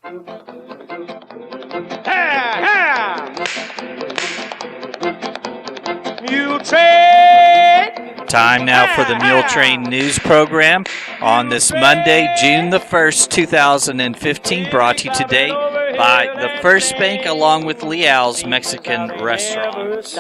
Muletrain! Time now for the Muletrain news program on this Monday, June the 1st, 2015, brought to you today by the First Bank along with Leal's Mexican Restaurant.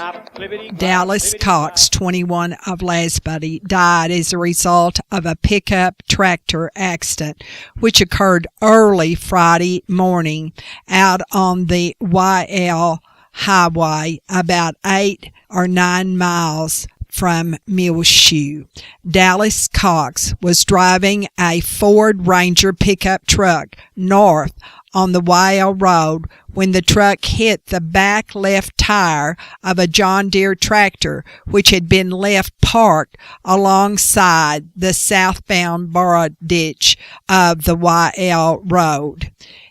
Dallas Cox, 21, of Lasbury, died as a result of a pickup tractor accident, which occurred early Friday morning out on the YL Highway, about 8 or 9 miles from Muleshoe. Dallas Cox was driving a Ford Ranger pickup truck north on the YL Road when the truck hit the back left tire of a John Deere tractor, which had been left parked alongside the southbound borrow ditch of the YL Road.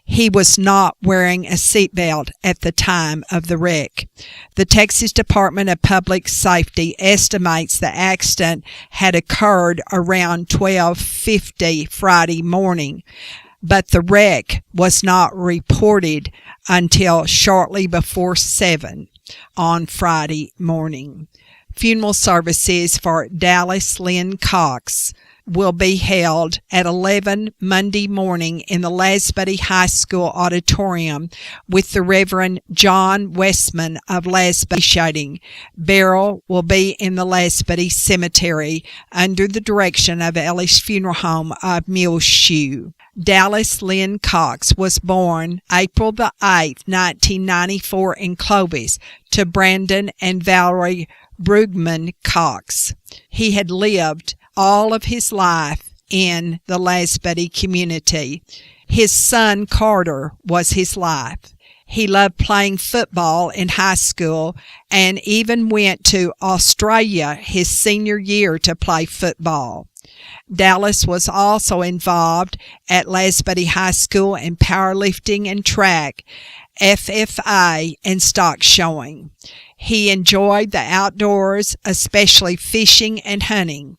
He was not wearing a seatbelt at the time of the wreck. The Texas Department of Public Safety estimates the accident had occurred around 12:50 Friday morning, but the wreck was not reported until shortly before 7 on Friday morning. Funeral services for Dallas Lynn Cox will be held at 11 Monday morning in the Lasbury High School auditorium with the Reverend John Westman of Lasbury officiating. Burial will be in the Lasbury Cemetery under the direction of Ellis Funeral Home of Muleshoe. Dallas Lynn Cox was born April the 8th, 1994 in Clovis to Brandon and Valerie Brugman Cox. He had lived all of his life in the Lasbury community. His son Carter was his life. He loved playing football in high school and even went to Australia his senior year to play football. Dallas was also involved at Lasbury High School in powerlifting and track, FFA, and stock showing. He enjoyed the outdoors, especially fishing and hunting.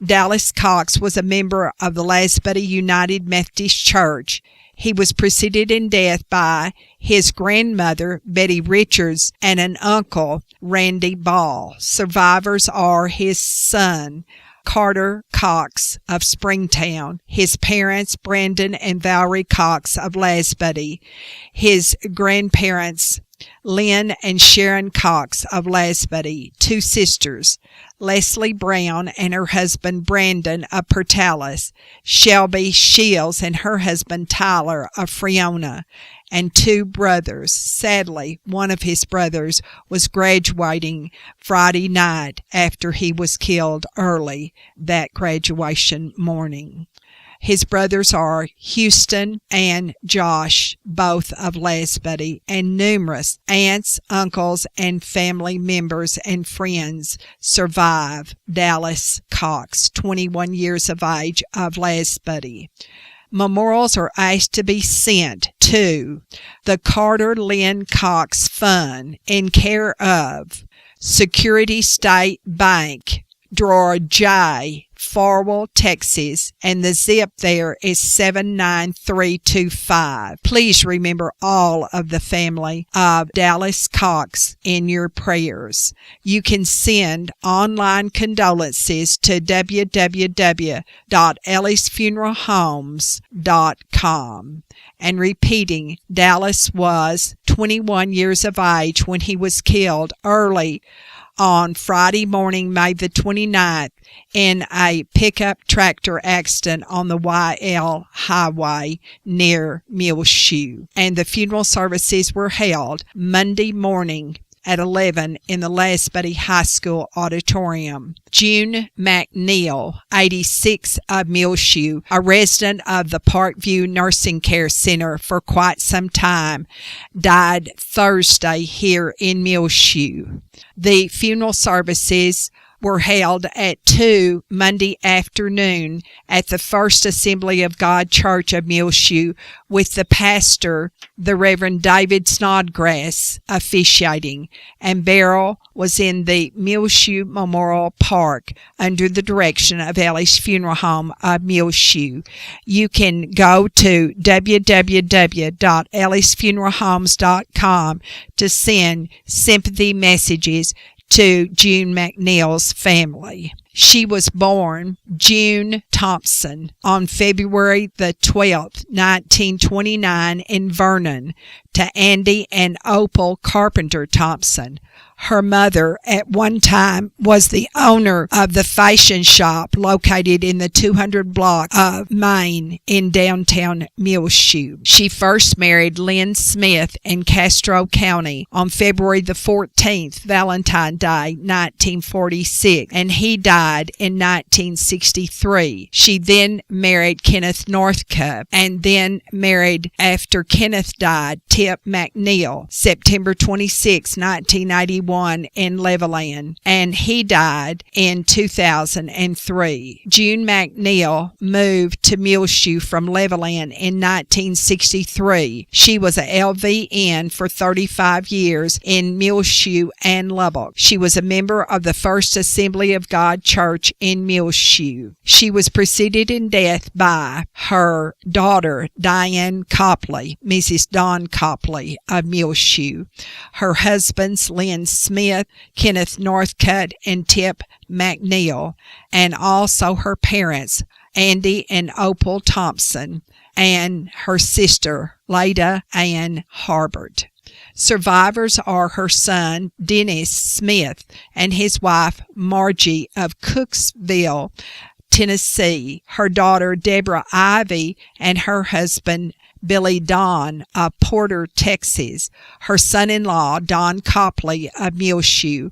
Dallas Cox was a member of the Lasbury United Methodist Church. He was preceded in death by his grandmother, Betty Richards, and an uncle, Randy Ball. Survivors are his son, Carter Cox of Springtown, his parents, Brandon and Valerie Cox of Lasbury, his grandparents, Lynn and Sharon Cox of Lasbury, 2 sisters, Leslie Brown and her husband Brandon of Portales, Shelby Shields and her husband Tyler of Friona, and 2 brothers. Sadly, one of his brothers was graduating Friday night after he was killed early that graduation morning. His brothers are Houston and Josh, both of Lasbury, and numerous aunts, uncles, and family members and friends survive Dallas Cox, 21 years of age, of Lasbury. Memorials are asked to be sent to the Carter Lynn Cox Fund in care of Security State Bank, Drawer J, Farwell, Texas, and the zip there is 79325. Please remember all of the family of Dallas Cox in your prayers. You can send online condolences to www.ellisfuneralhomes.com. And repeating, Dallas was 21 years of age when he was killed early on Friday morning, May the 29th, in a pickup tractor accident on the YL Highway near Muleshoe. And the funeral services were held Monday morning at 11 in the Lasbury High School auditorium. June McNeil, 86, of Muleshoe, a resident of the Parkview Nursing Care Center for quite some time, died Thursday here in Muleshoe. The funeral services were held at 2 Monday afternoon at the First Assembly of God Church of Muleshoe, with the pastor, the Reverend David Snodgrass, officiating, and burial was in the Muleshoe Memorial Park under the direction of Ellie's Funeral Home of Muleshoe. You can go to www.elliesfuneralhomes.com to send sympathy messages to June McNeil's family. She was born June Thompson on February the 12th, 1929 in Vernon to Andy and Opal Carpenter Thompson. Her mother at one time was the owner of the fashion shop located in the 200 block of Main in downtown Muleshoe. She first married Lynn Smith in Castro County on February the 14th, Valentine's Day, 1946, and he died in 1963. She then married Kenneth Northcutt and then married, after Kenneth died, Tip McNeil, September 26, 1981 in Levelland, and he died in 2003. June McNeil moved to Muleshoe from Levelland in 1963. She was a LVN for 35 years in Muleshoe and Lubbock. She was a member of the First Assembly of God Church in Muleshoe. She was preceded in death by her daughter, Diane Copley, Mrs. Don Copley of Muleshoe, her husbands, Lynn Smith, Kenneth Northcutt, and Tip McNeil, and also her parents, Andy and Opal Thompson, and her sister, Lada Ann Harbert. Survivors are her son, Dennis Smith, and his wife, Margie of Cooksville, Tennessee, her daughter, Deborah Ivy, and her husband, Billy Don of Porter, Texas, her son-in-law, Don Copley of Muleshoe,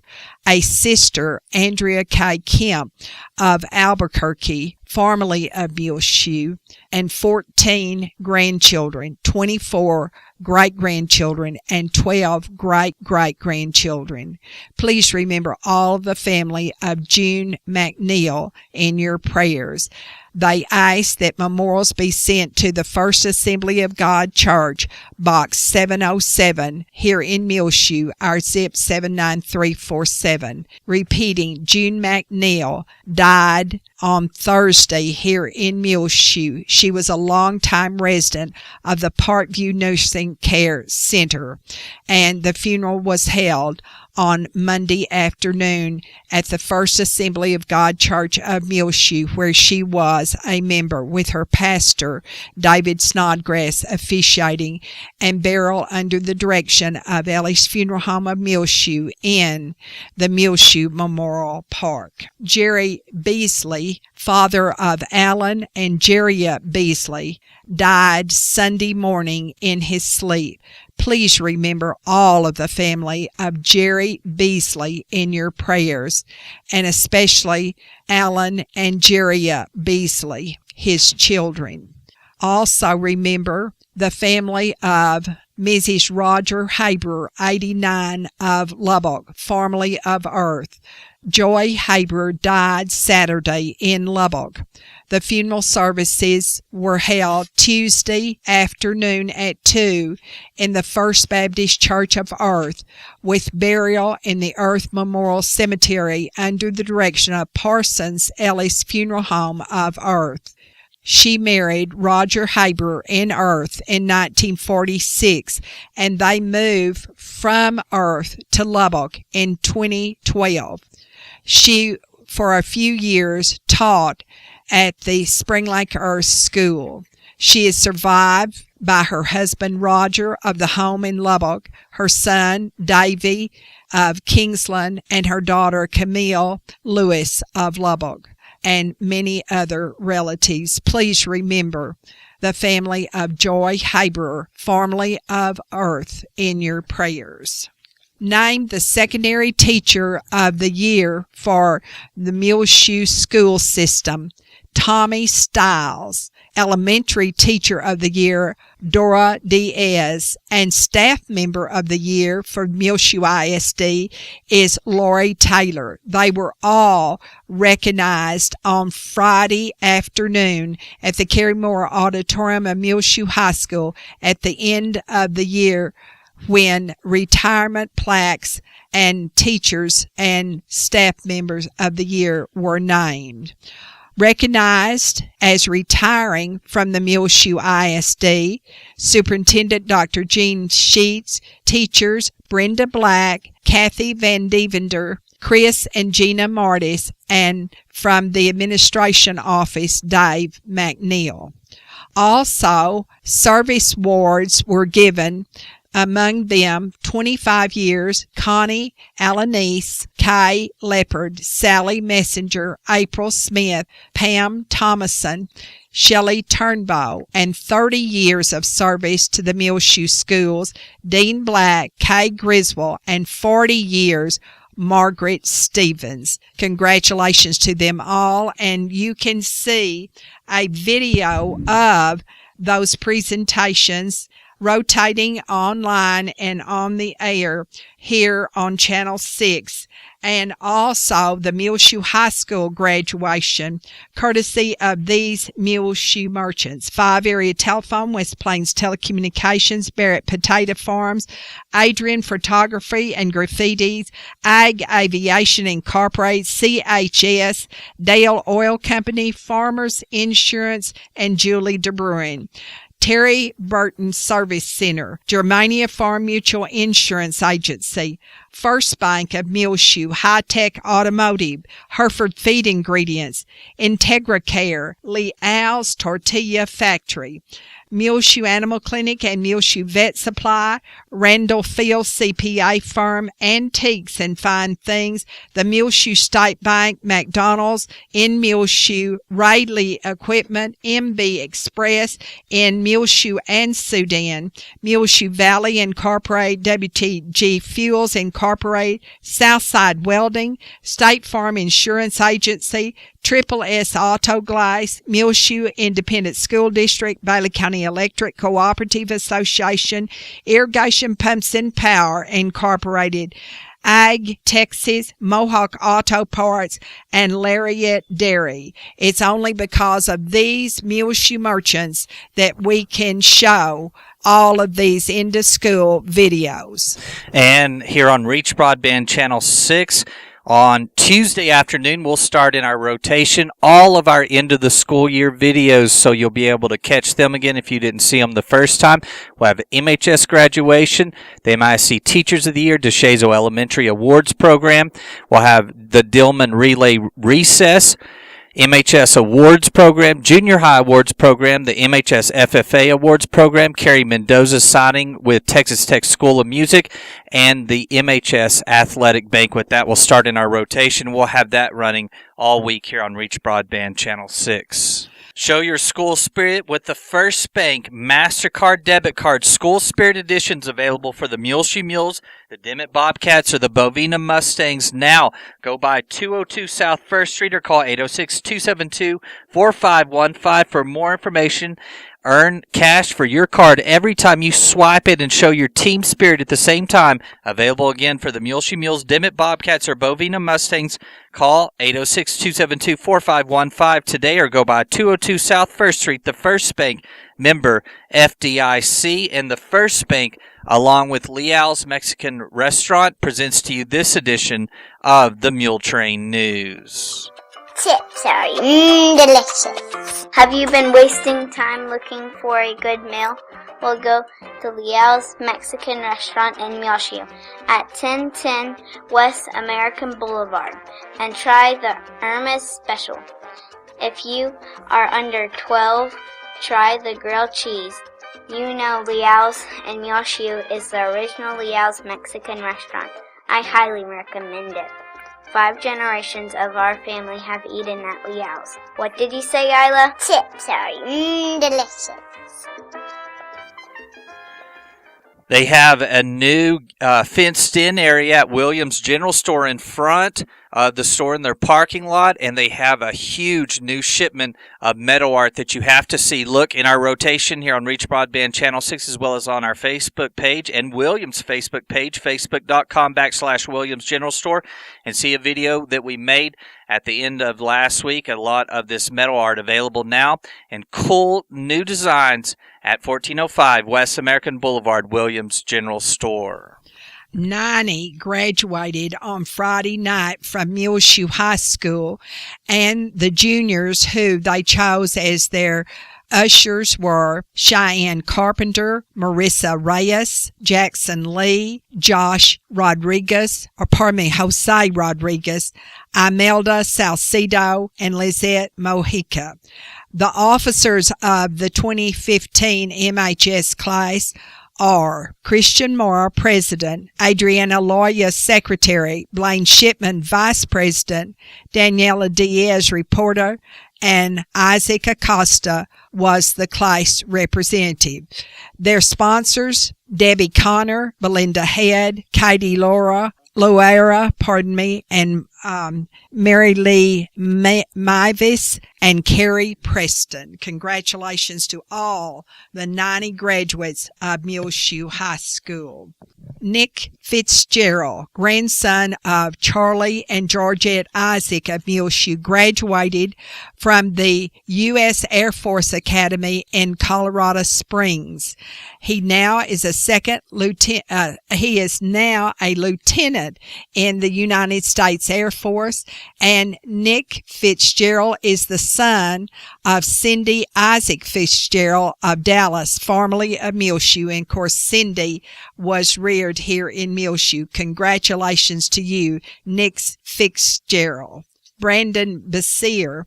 a sister, Andrea K. Kemp of Albuquerque, formerly of Muleshoe, and 14 grandchildren, 24 great-grandchildren, and 12 great-great-grandchildren. Please remember all of the family of June McNeil in your prayers. They ask that memorials be sent to the First Assembly of God Church, Box 707, here in Muleshoe, our zip 79347. Repeating, June McNeil died on Thursday here in Muleshoe. She was a longtime resident of the Parkview Nursing Care Center, and the funeral was held on Monday afternoon at the First Assembly of God Church of Muleshoe, where she was a member, with her pastor, David Snodgrass, officiating, and burial under the direction of Ellie's Funeral Home of Muleshoe in the Muleshoe Memorial Park. Jerry Beasley, father of Alan and Jeria Beasley, died Sunday morning in his sleep. Please remember all of the family of Jerry Beasley in your prayers, and especially Alan and Jeria Beasley, his children. Also remember the family of Mrs. Roger Haber, 89, of Lubbock, formerly of Earth. Joy Haber died Saturday in Lubbock. The funeral services were held Tuesday afternoon at 2 in the First Baptist Church of Earth, with burial in the Earth Memorial Cemetery under the direction of Parsons Ellis Funeral Home of Earth. She married Roger Haber in Earth in 1946, and they moved from Earth to Lubbock in 2012. She, for a few years, taught at the Spring Lake Earth School. She is survived by her husband Roger of the home in Lubbock, her son Davy of Kingsland, and her daughter Camille Lewis of Lubbock, and many other relatives. Please remember the family of Joy Haber, formerly of Earth, in your prayers. Named the Secondary Teacher of the Year for the Muleshoe School System, Tommy Stiles Elementary Teacher of the Year, Dora Diaz, and Staff Member of the Year for Muleshoe ISD is Lori Taylor. They were all recognized on Friday afternoon at the Carrie Moore Auditorium of Muleshoe High School at the end of the year, when retirement plaques and teachers and staff members of the year were named. Recognized as retiring from the Muleshoe ISD, Superintendent Dr. Gene Sheets, teachers Brenda Black, Kathy Van Devender, Chris and Gina Martis, and from the administration office, Dave McNeil. Also, service awards were given, among them 25 years, Connie Alanis, Kay Leopard, Sally Messenger, April Smith, Pam Thomason, Shelley Turnbow, and 30 years of service to the Muleshoe schools, Dean Black, Kay Griswold, and 40 years, Margaret Stevens. Congratulations to them all, and you can see a video of those presentations rotating online and on the air here on Channel 6, and also the Muleshoe High School graduation, courtesy of these Muleshoe merchants: 5 Area Telephone, West Plains Telecommunications, Barrett Potato Farms, Adrian Photography and Graffitis, Ag Aviation Incorporated, CHS, Dale Oil Company, Farmers Insurance, and Julie DeBruin. Terry Burton Service Center, Germania Farm Mutual Insurance Agency, First Bank of Muleshoe, High Tech Automotive, Hereford Feed Ingredients, Integra Care, Lee Al's Tortilla Factory, Muleshoe Animal Clinic and Muleshoe Vet Supply, Randall Field CPA Firm, Antiques and Fine Things, the Muleshoe State Bank, McDonald's in Muleshoe, Radley Equipment, MB Express in Muleshoe and Sudan, Muleshoe Valley Incorporated, WTG Fuels Incorporated, Southside Welding, State Farm Insurance Agency, Triple S Auto Glass, Muleshoe Independent School District, Bailey County Electric Cooperative Association, Irrigation Pumps and Power Incorporated, Ag Texas, Mohawk Auto Parts, and Lariat Dairy. It's only because of these Muleshoe merchants that we can show all of these into-school videos. And here on Reach Broadband Channel 6, on Tuesday afternoon, we'll start in our rotation all of our end of the school year videos, so you'll be able to catch them again if you didn't see them the first time. We'll have MHS graduation, the MISC Teachers of the Year, DeShazo Elementary Awards Program. We'll have the Dillman Relay Recess, MHS Awards Program, Junior High Awards Program, the MHS FFA Awards Program, Carrie Mendoza signing with Texas Tech School of Music, and the MHS Athletic Banquet. That will start in our rotation. We'll have that running all week here on Reach Broadband Channel 6. Show your school spirit with the First Bank MasterCard Debit Card School Spirit Editions available for the Muleshoe Mules, the Dimmitt Bobcats, or the Bovina Mustangs. Now, go by 202 South 1st Street or call 806-272-4515 for more information. Earn cash for your card every time you swipe it and show your team spirit at the same time. Available again for the Muleshoe Mules, Dimmitt Bobcats, or Bovina Mustangs. Call 806-272-4515 today or go by 202 South 1st Street. The First Bank, member FDIC, and the First Bank, along with Leal's Mexican Restaurant, presents to you this edition of the Muletrain News. Chips are delicious. Have you been wasting time looking for a good meal? Well, go to Leal's Mexican Restaurant in Muleshoe at 1010 West American Boulevard and try the Irma's Special. If you are under 12, try the grilled cheese. You know Leal's in Muleshoe is the original Leal's Mexican Restaurant. I highly recommend it. 5 generations of our family have eaten at Leal's. What did you say, Isla? Chips are delicious. They have a new fenced-in area at Williams General Store in front the store in their parking lot, and they have a huge new shipment of metal art that you have to see. Look in our rotation here on Reach Broadband Channel 6, as well as on our Facebook page and Williams' Facebook page, facebook.com/Williams General Store, and see a video that we made at the end of last week. A lot of this metal art available now, and cool new designs at 1405 West American Boulevard, Williams General Store. 90 graduated on Friday night from Muleshoe High School, and the juniors who they chose as their ushers were Cheyenne Carpenter, Marissa Reyes, Jackson Lee, Jose Rodriguez, Imelda Salcido, and Lizette Mojica. The officers of the 2015 MHS class are Christian Mora, President, Adriana Loya, Secretary, Blaine Shipman, Vice President, Daniela Diaz, Reporter, and Isaac Acosta was the class representative. Their sponsors, Debbie Connor, Belinda Head, Katie Loera, and Mary Lee Mavis and Carrie Preston. Congratulations to all the 90 graduates of Muleshoe High School. Nick Fitzgerald, grandson of Charlie and Georgette Isaac of Muleshoe, graduated from the U.S. Air Force Academy in Colorado Springs. He now is a lieutenant in the United States Air Force, and Nick Fitzgerald is the son of Cindy Isaac Fitzgerald of Dallas, formerly of Muleshoe. And of course, Cindy was reared here in Muleshoe. Congratulations to you, Nick Fitzgerald. Braden Basier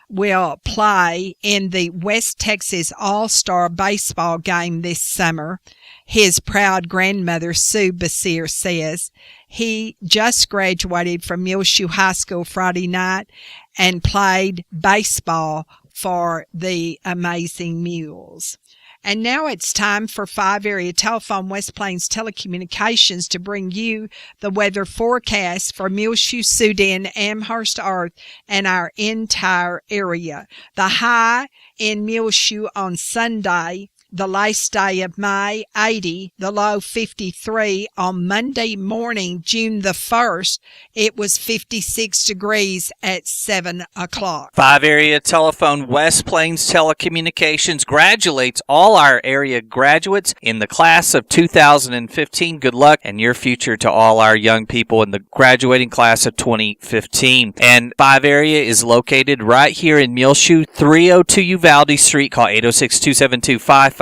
will play in the West Texas All-Star Baseball game this summer. His proud grandmother, Sue Basier, says he just graduated from Muleshoe High School Friday night and played baseball for the Amazing Mules. And now it's time for 5 Area Telephone West Plains Telecommunications to bring you the weather forecast for Muleshoe, Sudan, Amherst, Earth, and our entire area. The high in Muleshoe on Sunday, the last day of May, 80, the low 53. On Monday morning, June the 1st, it was 56 degrees at 7 o'clock. 5 Area Telephone West Plains Telecommunications congratulates all our area graduates in the class of 2015. Good luck and your future to all our young people in the graduating class of 2015. And 5 Area is located right here in Muleshoe, 302 Uvalde Street. Call 806-272-5533.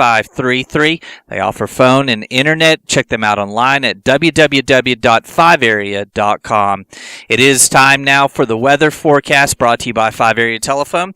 They offer phone and internet. Check them out online at www.5area.com. It is time now for the weather forecast brought to you by 5 Area Telephone.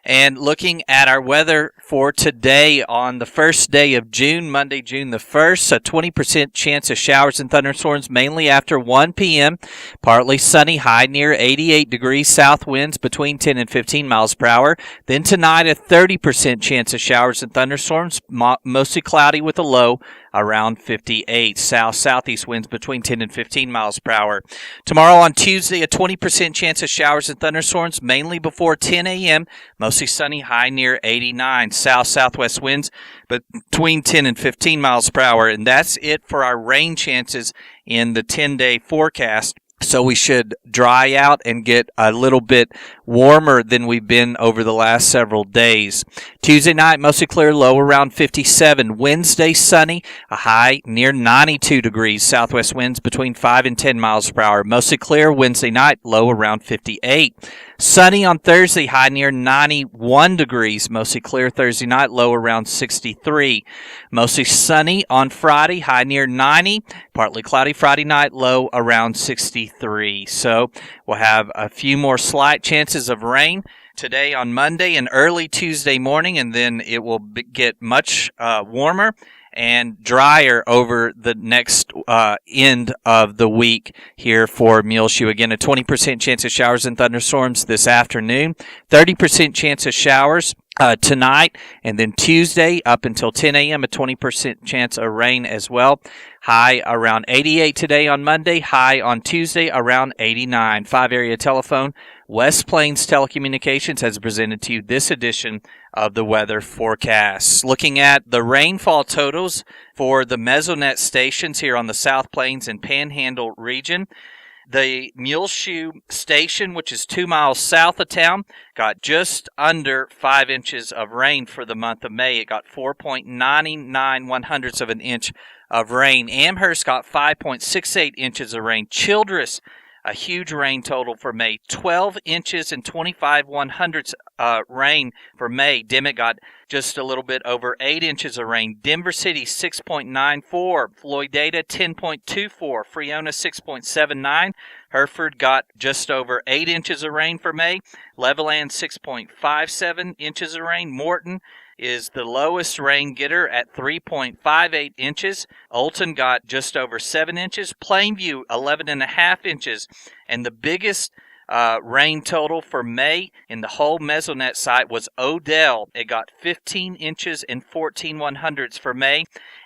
And looking at our weather for today on the first day of June, Monday, June the 1st, a 20% chance of showers and thunderstorms mainly after 1 p.m. Partly sunny, high near 88 degrees, south winds between 10 and 15 miles per hour. Then tonight, a 30% chance of showers and thunderstorms, mostly cloudy with a low around 58. South-southeast winds between 10 and 15 miles per hour. Tomorrow on Tuesday, a 20% chance of showers and thunderstorms, mainly before 10 a.m. Mostly sunny, high near 89. South-southwest winds between 10 and 15 miles per hour. And that's it for our rain chances in the 10-day forecast. So we should dry out and get a little bit warmer than we've been over the last several days. Tuesday night, mostly clear, low around 57. Wednesday, sunny, a high near 92 degrees. Southwest winds between 5 and 10 miles per hour. Mostly clear Wednesday night, low around 58. Sunny on Thursday, high near 91 degrees. Mostly clear Thursday night, low around 63. Mostly sunny on Friday, high near 90. Partly cloudy Friday night, low around 63. So we'll have a few more slight chances of rain today on Monday and early Tuesday morning, and then it will get much warmer and drier over the next end of the week here for Muleshoe. Again, a 20% chance of showers and thunderstorms this afternoon, 30% chance of showers tonight, and then Tuesday up until 10 a.m. a 20% chance of rain as well. High around 88 today on Monday. High on Tuesday around 89. 5-area telephone. West Plains Telecommunications has presented to you this edition of the weather forecast. Looking at the rainfall totals for the Mesonet stations here on the South Plains and Panhandle region. The Muleshoe Station, which is 2 miles south of town, got just under 5 inches of rain for the month of May. It got 4.99 of an inch of rain. Amherst got 5.68 inches of rain. Childress, a huge rain total for May, 12 inches and 25/100ths rain for May. Dimmitt got just a little bit over 8 inches of rain. Denver City, 6.94. Floydada, 10.24. Freona, 6.79. Hereford got just over 8 inches of rain for May. Levelland, 6.57 inches of rain. Morton is the lowest rain getter at 3.58 inches. Olton got just over 7 inches. Plainview, 11.5 inches. And the biggest rain total for May in the whole Mesonet site was Odell. It got 15 inches and 14/100ths for May.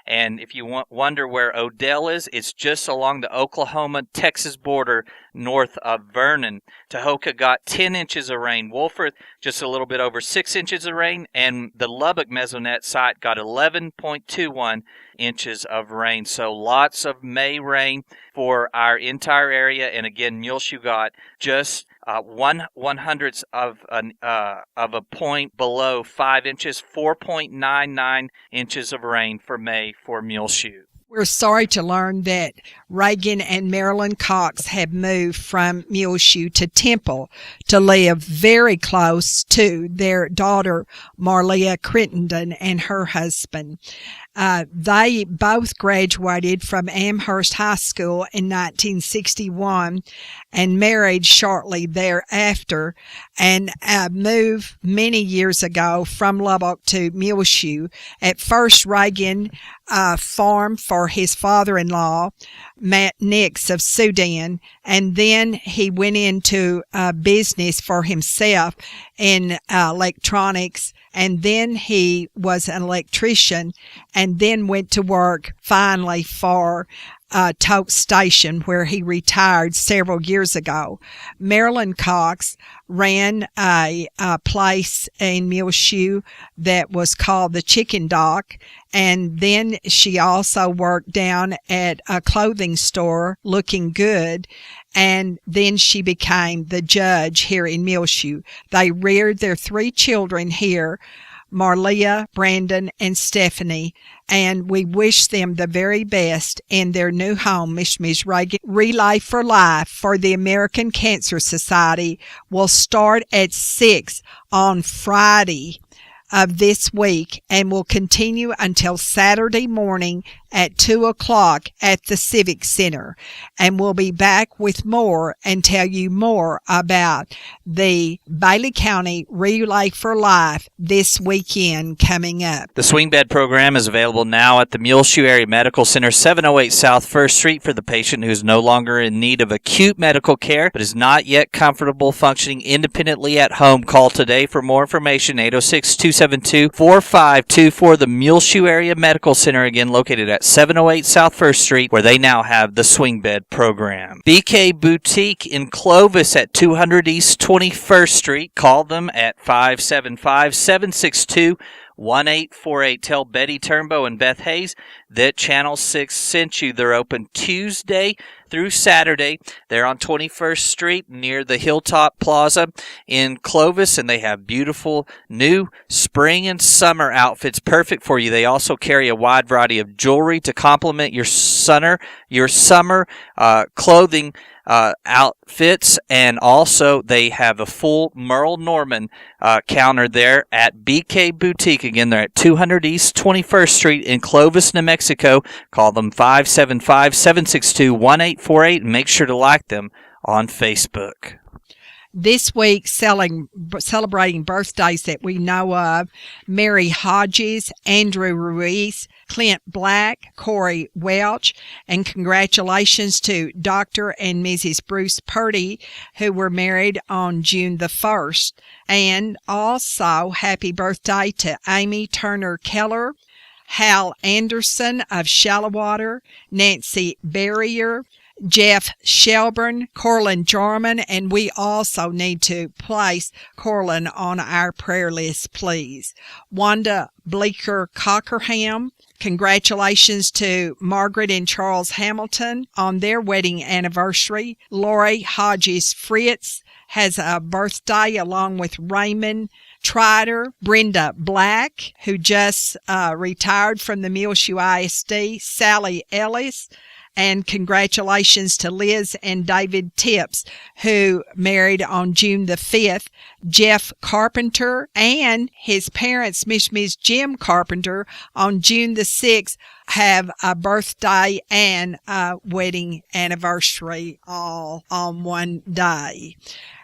And if you wonder where Odell is, it's just along the Oklahoma-Texas border north of Vernon. Tahoka got 10 inches of rain. Wolford, just a little bit over 6 inches of rain. And the Lubbock Mesonet site got 11.21 inches of rain. So lots of May rain for our entire area. And again, Muleshoe got just 1/100ths of a point below 5 inches, 4.99 inches of rain for May for Muleshoe. We're sorry to learn that Reagan and Marilyn Cox have moved from Muleshoe to Temple to live very close to their daughter, Marlia Crittenden, and her husband. They both graduated from Amherst High School in 1961 and married shortly thereafter, and moved many years ago from Lubbock to Muleshoe. At first, Reagan farmed for his father-in-law, Matt Nix of Sudan, and then he went into business for himself in electronics, and then he was an electrician, and then went to work finally for Tote Station, where he retired several years ago. Marilyn Cox ran a place in Muleshoe that was called the Chicken Dock, and then she also worked down at a clothing store, Looking Good, and then she became the judge here in Muleshoe. They reared their 3 children here, Marlia, Brandon, and Stephanie, and we wish them the very best in their new home. Ms. Reagan. Relay for Life for the American Cancer Society will start at 6 on Friday of this week and will continue until Saturday morning at 2 o'clock at the Civic Center. And we'll be back with more and tell you more about the Bailey County Relay for Life this weekend coming up. The swing bed program is available now at the Muleshoe Area Medical Center, 708 South 1st Street, for the patient who is no longer in need of acute medical care but is not yet comfortable functioning independently at home. Call today for more information, 806-272-4524. The Muleshoe Area Medical Center, again located at 708 South 1st Street, where they now have the swing bed program. BK Boutique in Clovis at 200 East 21st Street. Call them at 575-762-1848. Tell Betty Turnbow and Beth Hayes that Channel 6 sent you. They're open Tuesday through Saturday. They're on 21st Street near the Hilltop Plaza in Clovis, and they have beautiful new spring and summer outfits perfect for you. They also carry a wide variety of jewelry to complement your summer clothing outfits, and also they have a full Merle Norman counter there at BK Boutique. Again, they're at 200 East 21st Street in Clovis, New Mexico. Call them 575-762-1848 and make sure to like them on Facebook. This week, celebrating birthdays that we know of: Mary Hodges, Andrew Ruiz, Clint Black, Corey Welch, and congratulations to Dr. and Mrs. Bruce Purdy, who were married on June the 1st. And also, happy birthday to Amy Turner Keller, Hal Anderson of Shallowater, Nancy Barrier, Jeff Shelburne, Corlin Jarman, and we also need to place Corlin on our prayer list, please. Wanda Bleeker Cockerham. Congratulations to Margaret and Charles Hamilton on their wedding anniversary. Lori Hodges Fritz has a birthday along with Raymond Trider, Brenda Black, who just retired from the Muleshoe ISD, Sally Ellis, and congratulations to Liz and David Tips, who married on June the 5th. Jeff Carpenter and his parents, Miss Jim Carpenter, on June the 6th, have a birthday and a wedding anniversary all on one day.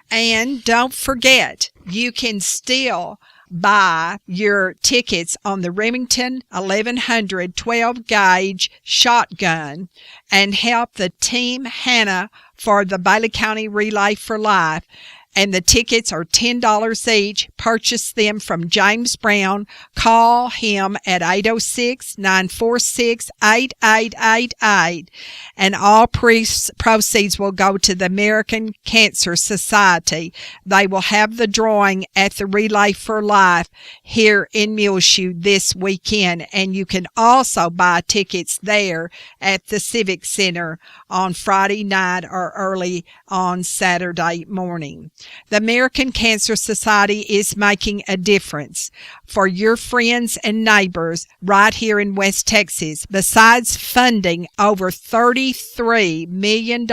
And don't forget, you can still buy your tickets on the Remington 1100 12-gauge shotgun and help the Team Hannah for the Bailey County Relay for Life. And the tickets are $10 each. Purchase them from James Brown. Call him at 806-946-8888. And all proceeds will go to the American Cancer Society. They will have the drawing at the Relay for Life here in Muleshoe this weekend. And you can also buy tickets there at the Civic Center on Friday night or early on Saturday morning. The American Cancer Society is making a difference for your friends and neighbors right here in West Texas. Besides funding over $33 million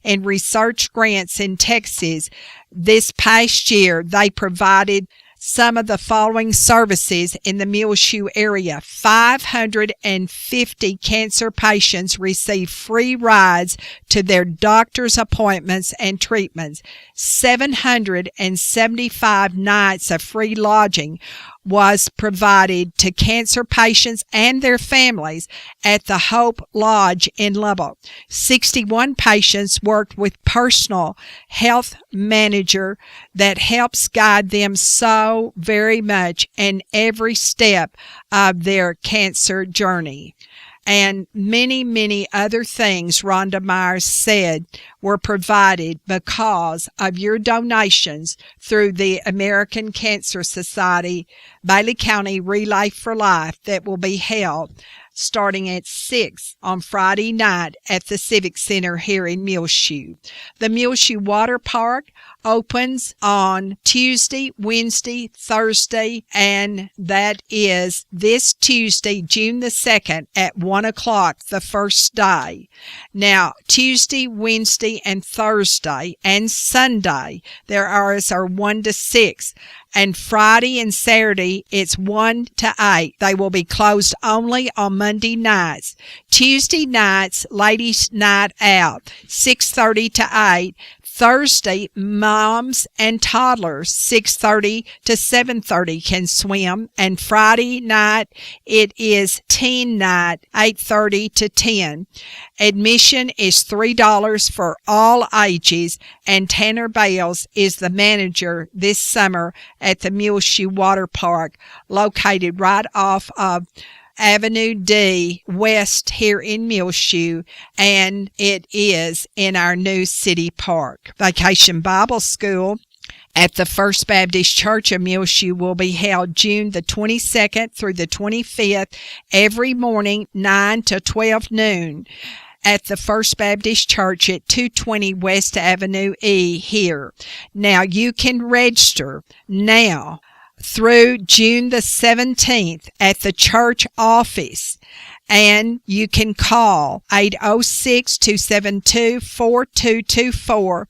in research grants in Texas this past year, they provided some of the following services in the Muleshoe area. 550 cancer patients receive free rides to their doctor's appointments and treatments. 775 nights of free lodging was provided to cancer patients and their families at the Hope Lodge in Lubbock. 61 patients worked with personal health manager that helps guide them so very much in every step of their cancer journey. And many, many other things, Rhonda Myers said, were provided because of your donations through the American Cancer Society Bailey County Relay for Life that will be held starting at 6 on Friday night at the Civic Center here in Muleshoe. The Muleshoe Water Park opens on Tuesday, Wednesday, Thursday, and that is this Tuesday, June the 2nd at 1 o'clock, the first day. Now, Tuesday, Wednesday, and Thursday, and Sunday, their hours are 1 to 6. And Friday and Saturday, it's 1 to 8. They will be closed only on Monday nights. Tuesday nights, ladies' night out, 6:30 to 8. Thursday, moms and toddlers, 6:30 to 7:30 can swim. And Friday night, it is teen night, 8:30 to 10. Admission is $3 for all ages, and Tanner Bales is the manager this summer at the Muleshoe Water Park, located right off of Avenue D West here in Muleshoe, and it is in our new city park. Vacation Bible School at the First Baptist Church of Muleshoe will be held June the 22nd through the 25th, every morning 9 to 12 noon. At the First Baptist Church at 220 West Avenue E here. Now, you can register now through June the 17th at the church office, and you can call 806-272-4224,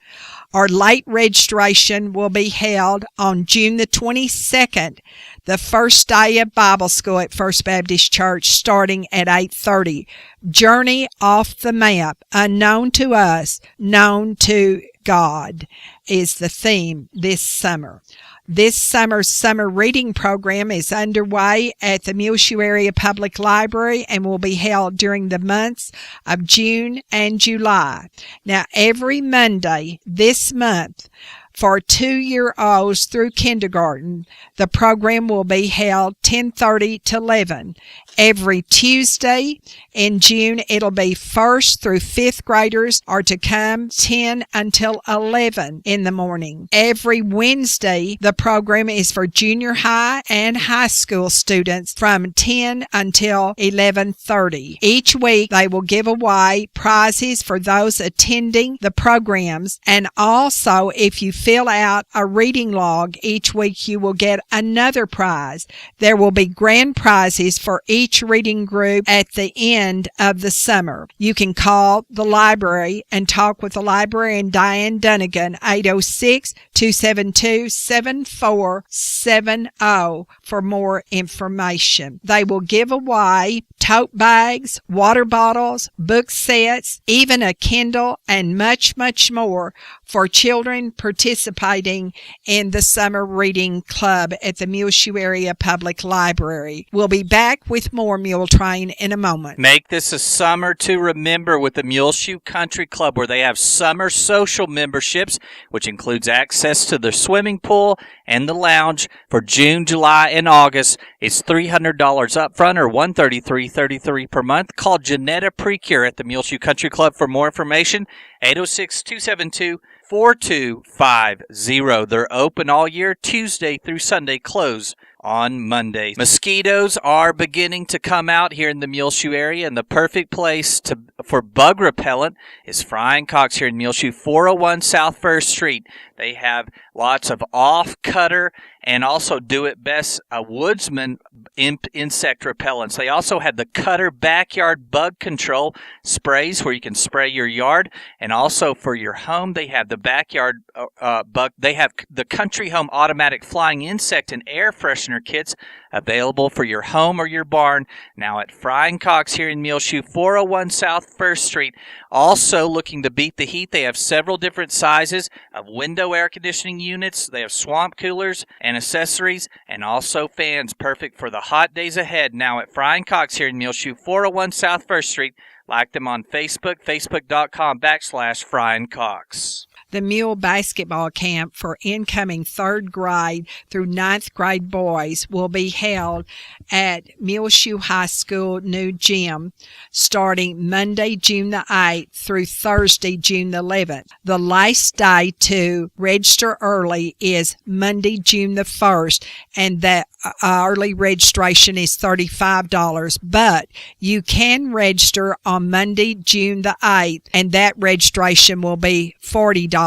or late registration will be held on June the 22nd, the first day of Bible school at First Baptist Church, starting at 8:30. Journey off the map, unknown to us, known to God is the theme this summer. This summer's summer reading program is underway at the Muleshoe Area Public Library and will be held during the months of June and July. Now, every Monday this month, for 2-year-olds through kindergarten, the program will be held 10:30 to 11. Every Tuesday in June, it'll be 1st through 5th graders are to come 10 until 11 in the morning. Every Wednesday, the program is for junior high and high school students from 10 until 11:30. Each week, they will give away prizes for those attending the programs, and also if you fill out a reading log each week, you will get another prize. There will be grand prizes for each reading group at the end of the summer. You can call the library and talk with the librarian Diane Dunnigan, 806-272-7470 for more information. They will give away tote bags, water bottles, book sets, even a Kindle, and much, much more for children participating in the Summer Reading Club at the Muleshoe Area Public Library. We'll be back with more Muletrain in a moment. Make this a summer to remember with the Muleshoe Country Club, where they have summer social memberships, which includes access to their swimming pool and the lounge for June, July, and August. It's $300 up front or $133.33 per month. Call Janetta Precure at the Muleshoe Country Club for more information. 806-272-4250. They're open all year, Tuesday through Sunday, close on Mondays. Mosquitoes are beginning to come out here in the Muleshoe area, and the perfect place for bug repellent is Frying Cox here in Muleshoe, 401 South 1st Street. They have lots of off-cutter and also Do It Best Woodsman insect repellents. They also have the Cutter Backyard Bug Control sprays where you can spray your yard, and also for your home they have the backyard bug. They have the Country Home Automatic Flying Insect and Air Freshener kits available for your home or your barn now at Frying Cox here in Muleshoe, 401 South 1st Street. Also looking to beat the heat, they have several different sizes of window air conditioning units. They have swamp coolers and accessories, and also fans perfect for the hot days ahead now at Frying Cox here in Muleshoe, 401 South 1st Street. Like them on Facebook, facebook.com/Frying Cox. The Mule basketball camp for incoming 3rd grade through 9th grade boys will be held at Muleshoe High School new gym starting Monday, June the 8th through Thursday, June the 11th. The last day to register early is Monday, June the 1st, and that early registration is $35, but you can register on Monday, June the 8th, and that registration will be $40.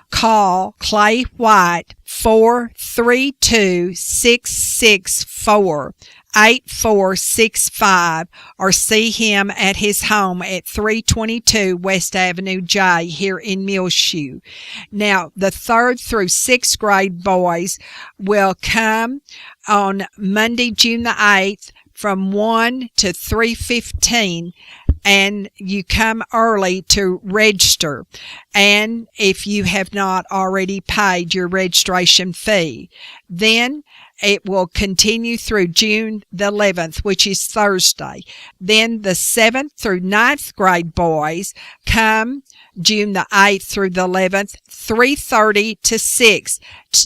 Call Clay White 432-664-8465 or see him at his home at 322 West Avenue J here in Muleshoe. Now, the 3rd through 6th grade boys will come on Monday, June the 8th from 1 to 3:15, and you come early to register, and if you have not already paid your registration fee. Then it will continue through June the 11th, which is Thursday. Then the 7th through 9th grade boys come June the 8th through the 11th, 3:30 to 6.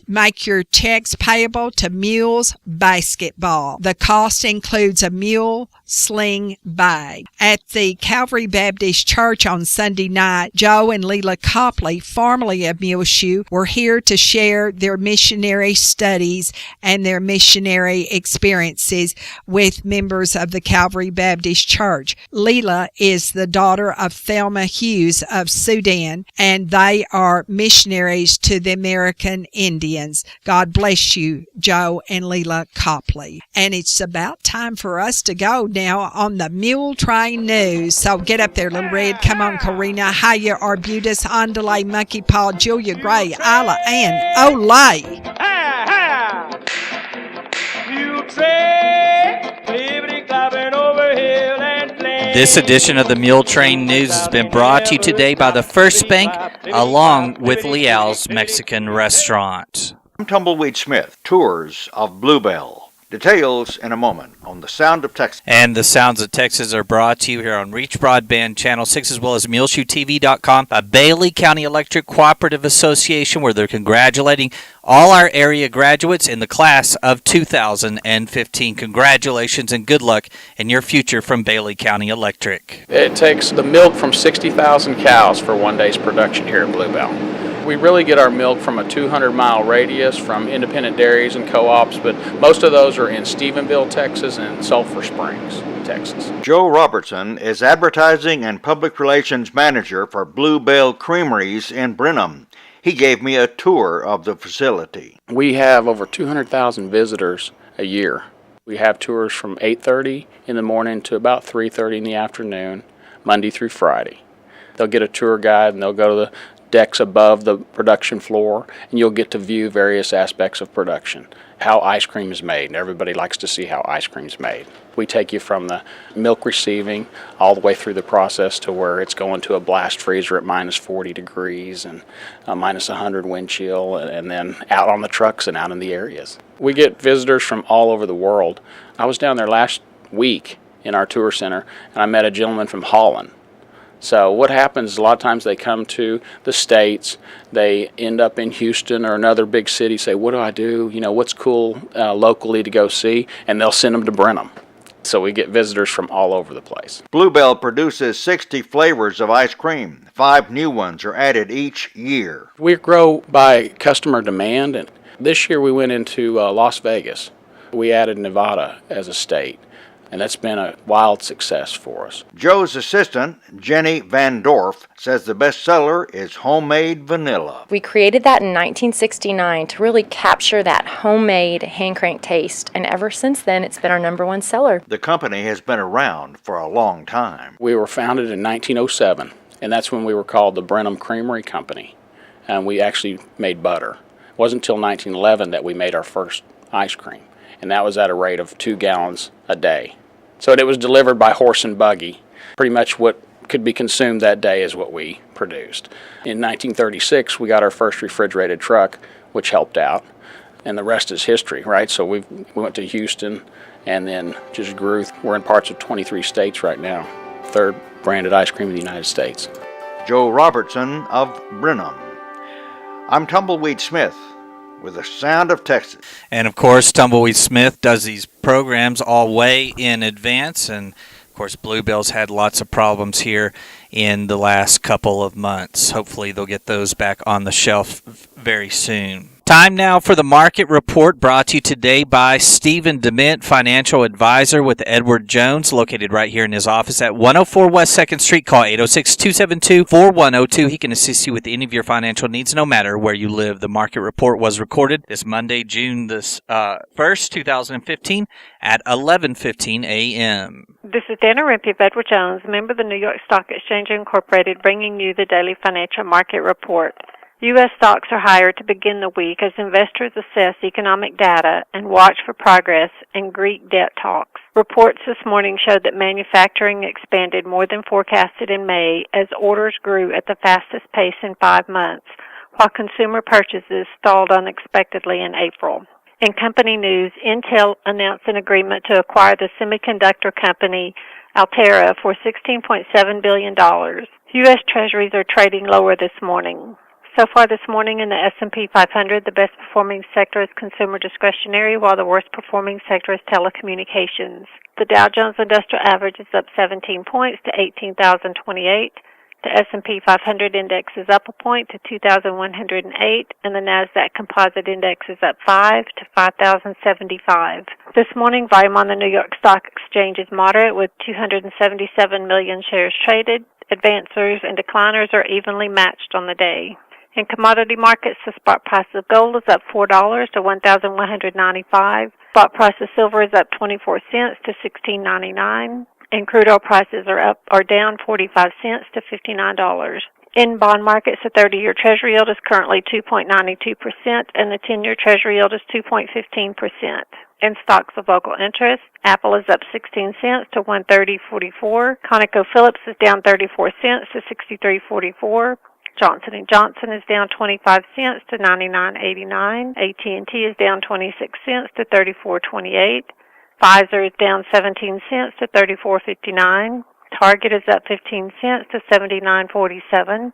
Make your checks payable to Mules Basketball. The cost includes a mule sling bag. At the Calvary Baptist Church on Sunday night, Joe and Leila Copley, formerly of Muleshoe, were here to share their missionary studies and their missionary experiences with members of the Calvary Baptist Church. Leila is the daughter of Thelma Hughes of Sudan, and they are missionaries to the American Indians. God bless you, Joe and Leila Copley. And it's about time for us to go now on the Muletrain News. So get up there, Little Red. Come on, Karina, Hiya, Arbutus, Andale, Monkey Paw, Julia Gray, Isla, and Olay. Muletrain, liberty clobbering over hill and plain. This edition of the Muletrain News has been brought to you today by the First Bank, along with Leal's Mexican Restaurant. I'm Tumbleweed Smith. Tours of Bluebell. Details in a moment on The Sound of Texas. And The Sounds of Texas are brought to you here on Reach Broadband Channel 6 as well as MuleshoeTV.com by Bailey County Electric Cooperative Association, where they're congratulating all our area graduates in the class of 2015. Congratulations and good luck in your future from Bailey County Electric. It takes the milk from 60,000 cows for one day's production here at Bluebell. We really get our milk from a 200-mile radius from independent dairies and co-ops, but most of those are in Stephenville, Texas, and Sulphur Springs, Texas. Joe Robertson is Advertising and Public Relations Manager for Bluebell Creameries in Brenham. He gave me a tour of the facility. We have over 200,000 visitors a year. We have tours from 8:30 in the morning to about 3:30 in the afternoon, Monday through Friday. They'll get a tour guide and they'll go to the decks above the production floor, and you'll get to view various aspects of production. How ice cream is made, and everybody likes to see how ice cream is made. We take you from the milk receiving all the way through the process to where it's going to a blast freezer at minus 40 degrees and minus 100 wind chill, and then out on the trucks and out in the areas. We get visitors from all over the world. I was down there last week in our tour center, and I met a gentleman from Holland. So what happens is a lot of times they come to the States, they end up in Houston or another big city, say, what do I do? You know, what's cool locally to go see? And they'll send them to Brenham. So we get visitors from all over the place. Bluebell produces 60 flavors of ice cream. 5 new ones are added each year. We grow by customer demand, and this year we went into Las Vegas. We added Nevada as a state. And that's been a wild success for us. Joe's assistant, Jenny Van Dorf, says the best seller is homemade vanilla. We created that in 1969 to really capture that homemade hand-cranked taste, and ever since then it's been our #1 seller. The company has been around for a long time. We were founded in 1907, and that's when we were called the Brenham Creamery Company, and we actually made butter. It wasn't until 1911 that we made our first ice cream, and that was at a rate of 2 gallons a day. So it was delivered by horse and buggy. Pretty much what could be consumed that day is what we produced. In 1936, we got our first refrigerated truck, which helped out, and the rest is history, right? So we went to Houston and then just grew. We're in parts of 23 states right now. 3rd branded ice cream in the United States. Joe Robertson of Brenham. I'm Tumbleweed Smith with The Sound of Texas. And of course, Tumbleweed Smith does these programs all way in advance, and of course Bluebell's had lots of problems here in the last couple of months. Hopefully they'll get those back on the shelf very soon. Time now for the market report, brought to you today by Stephen DeMint, financial advisor with Edward Jones, located right here in his office at 104 West 2nd Street. Call 806-272-4102. He can assist you with any of your financial needs, no matter where you live. The market report was recorded this Monday, June 1st, 2015 at 11:15 a.m. This is Dana Rimpey of Edward Jones, member of the New York Stock Exchange Incorporated, bringing you the daily financial market report. U.S. stocks are higher to begin the week as investors assess economic data and watch for progress in Greek debt talks. Reports this morning showed that manufacturing expanded more than forecasted in May as orders grew at the fastest pace in 5 months, while consumer purchases stalled unexpectedly in April. In company news, Intel announced an agreement to acquire the semiconductor company Altera for $16.7 billion. U.S. Treasuries are trading lower this morning. So far this morning in the S&P 500, the best performing sector is consumer discretionary, while the worst performing sector is telecommunications. The Dow Jones Industrial Average is up 17 points to 18,028. The S&P 500 index is up a point to 2,108, and the NASDAQ Composite Index is up 5 to 5,075. This morning, volume on the New York Stock Exchange is moderate, with 277 million shares traded. Advancers and decliners are evenly matched on the day. In commodity markets, the spot price of gold is up $4 to $1,195. Spot price of silver is up 24 cents to $16.99. And crude oil prices are down 45 cents to $59. In bond markets, the 30-year Treasury yield is currently 2.92%, and the 10-year Treasury yield is 2.15%. In stocks of local interest, Apple is up 16 cents to 130.44. ConocoPhillips is down 34 cents to 63.44. Johnson & Johnson is down 25 cents to 99.89. AT&T is down 26 cents to 34.28. Pfizer is down 17 cents to 34.59. Target is up 15 cents to 79.47.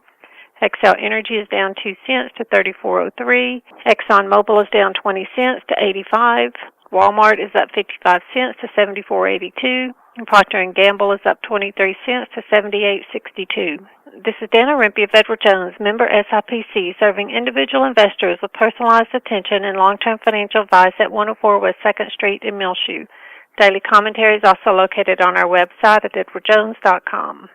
Xcel Energy is down 2 cents to 34.03. ExxonMobil is down 20 cents to 85. Walmart is up 55 cents to 74.82. And Procter & Gamble is up 23 cents to 78.62. This is Dana Rempe of Edward Jones, member SIPC, serving individual investors with personalized attention and long-term financial advice at 104 West 2nd Street in Millshoe. Daily commentary is also located on our website at edwardjones.com.